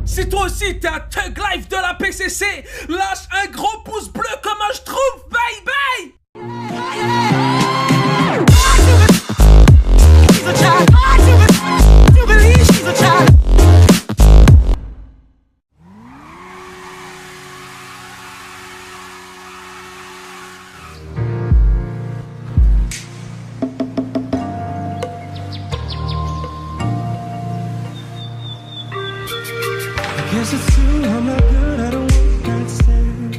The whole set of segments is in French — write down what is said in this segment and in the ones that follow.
Si toi aussi t'es un Thug Life de la PCC, lâche un gros pouce bleu comme un je trouve, bye bye. Guess it's true, I'm not good at a one-night stand,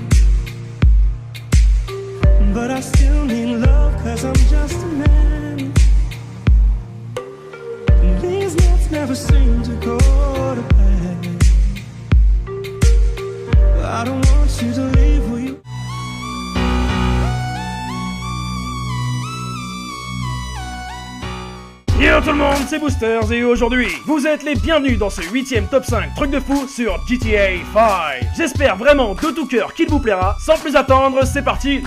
but I still need love, cause I'm just a man. And these nights never seem to go to plan. I don't want you to leave, will you? Yo tout le monde, c'est Boosters et aujourd'hui, vous êtes les bienvenus dans ce 8ème top 5 truc de fou sur GTA 5. J'espère vraiment de tout cœur qu'il vous plaira. Sans plus attendre, c'est parti,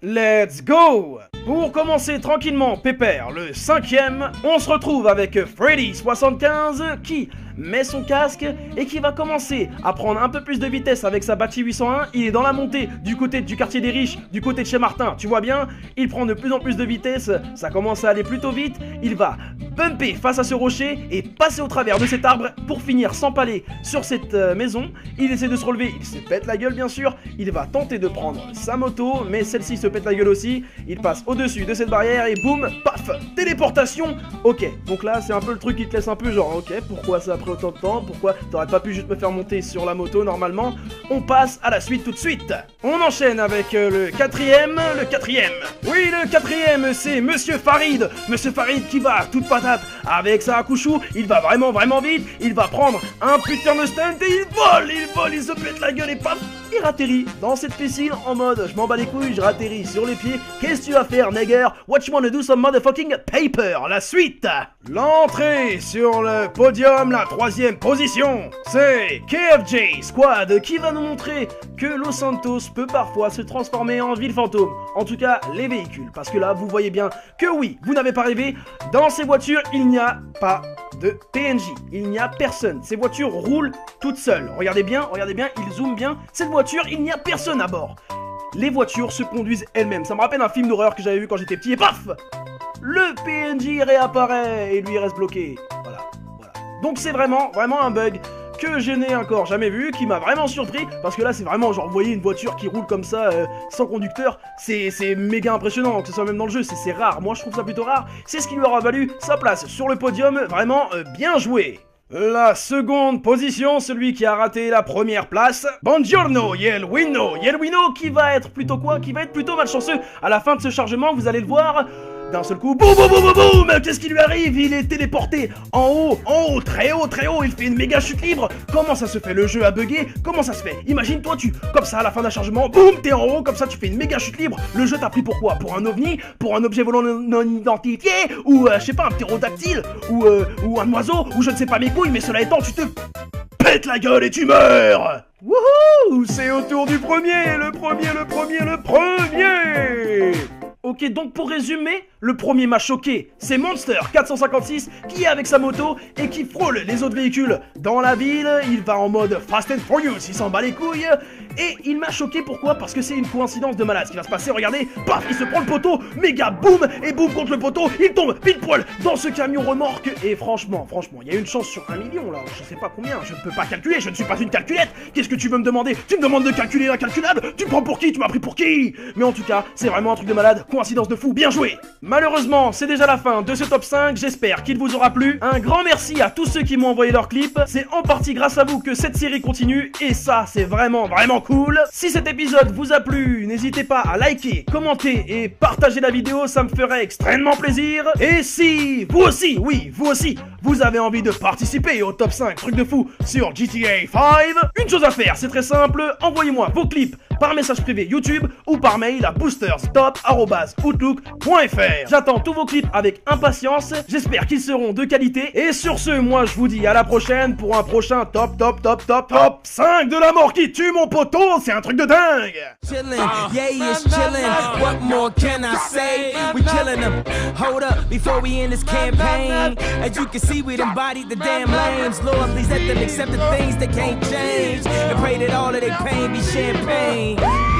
let's go. Pour commencer tranquillement pépère, le 5ème, on se retrouve avec Freddy75 qui met son casque et qui va commencer à prendre un peu plus de vitesse avec sa Bati 801. Il est dans la montée du côté du quartier des riches, du côté de chez Martin, tu vois bien, il prend de plus en plus de vitesse, ça commence à aller plutôt vite, il va bumper face à ce rocher et passer au travers de cet arbre pour finir s'empaler sur cette maison. Il essaie de se relever, il se pète la gueule bien sûr, il va tenter de prendre sa moto, mais celle-ci se pète la gueule aussi, il passe au-dessus de cette barrière et boum, paf, téléportation. Ok, donc là c'est un peu le truc qui te laisse un peu genre, ok, pourquoi ça a pris autant de temps, pourquoi t'aurais pas pu juste me faire monter sur la moto normalement. On passe à la suite tout de suite. On enchaîne avec le quatrième. Oui, le quatrième, c'est Monsieur Farid qui va à toute patate avec sa Hakushu, il va vraiment vite, il va prendre un putain de stunt et il se pète la gueule et paf, il ratterrit dans cette piscine en mode je m'en bats les couilles, je ratterris sur les pieds, qu'est-ce que tu vas faire nigger, what you wanna do some motherfucking paper. La suite, l'entrée sur le podium, la 3ème position, c'est KFJ Squad qui va nous montrer que Los Santos peut parfois se transformer en ville fantôme, en tout cas les véhicules, parce que là vous voyez bien que oui, vous n'avez pas rêvé, dans ces voitures il n'y a pas de PNJ, il n'y a personne, ces voitures roulent toutes seules, regardez bien, il zoome bien, cette voiture il n'y a personne à bord, les voitures se conduisent elles-mêmes, ça me rappelle un film d'horreur que j'avais vu quand j'étais petit et paf, le PNJ réapparaît et lui reste bloqué, voilà. Donc c'est vraiment un bug que je n'ai encore jamais vu, qui m'a vraiment surpris, parce que là c'est vraiment genre, vous voyez une voiture qui roule comme ça, sans conducteur, c'est méga impressionnant, que ce soit même dans le jeu, c'est rare, moi je trouve ça plutôt rare, c'est ce qui lui aura valu sa place sur le podium, vraiment bien joué. La seconde position, celui qui a raté la première place, Buongiorno Yelwino qui va être plutôt quoi? Qui va être plutôt malchanceux à la fin de ce chargement, vous allez le voir. D'un seul coup, boum, qu'est-ce qui lui arrive? Il est téléporté en haut, très haut, il fait une méga chute libre. Comment ça se fait? Le jeu a bugué, comment ça se fait? Imagine-toi, comme ça, à la fin d'un chargement, boum, t'es en haut, comme ça, tu fais une méga chute libre. Le jeu t'a pris pour quoi? Pour un ovni? Pour un objet volant non identifié? Ou, je sais pas, un ptérodactyle? Ou un oiseau? Ou je ne sais pas mes couilles, mais cela étant, tu te pètes la gueule et tu meurs! Wouhou! C'est au tour du premier, le premier! Ok, donc pour résumer, le premier m'a choqué, c'est Monster 456 qui est avec sa moto et qui frôle les autres véhicules dans la ville, il va en mode Fast and Furious, il s'en bat les couilles, et il m'a choqué pourquoi? Parce que c'est une coïncidence de malade, ce qui va se passer, regardez, paf, il se prend le poteau, méga boum, et boum contre le poteau, il tombe pile poil dans ce camion remorque, et franchement, il y a une chance sur 1 million là, je sais pas combien, je ne peux pas calculer, je ne suis pas une calculette, qu'est-ce que tu veux me demander? Tu me demandes de calculer l'incalculable? Tu me prends pour qui? Tu m'as pris pour qui? Mais en tout cas, c'est vraiment un truc de malade, coïncidence de fou, bien joué. Malheureusement, c'est déjà la fin de ce top 5, j'espère qu'il vous aura plu. Un grand merci à tous ceux qui m'ont envoyé leurs clips, c'est en partie grâce à vous que cette série continue, et ça, c'est vraiment cool. Si cet épisode vous a plu, n'hésitez pas à liker, commenter et partager la vidéo, ça me ferait extrêmement plaisir. Et si vous aussi, vous avez envie de participer au top 5 trucs de fou sur GTA 5, une chose à faire, c'est très simple, envoyez-moi vos clips par message privé YouTube ou par mail à boosterstop@outlook.fr. J'attends tous vos clips avec impatience, j'espère qu'ils seront de qualité, et sur ce, moi je vous dis à la prochaine pour un prochain top 5 de la mort qui tue mon poteau, c'est un truc de dingue. Chillin', yeah, it's chillin'. What more can I say? We killin' them. Hold up, before we end this campaign. As you can see, see we'd embodied the damn lames. Lord, please let them accept the things that can't change, and pray that all of their pain be champagne.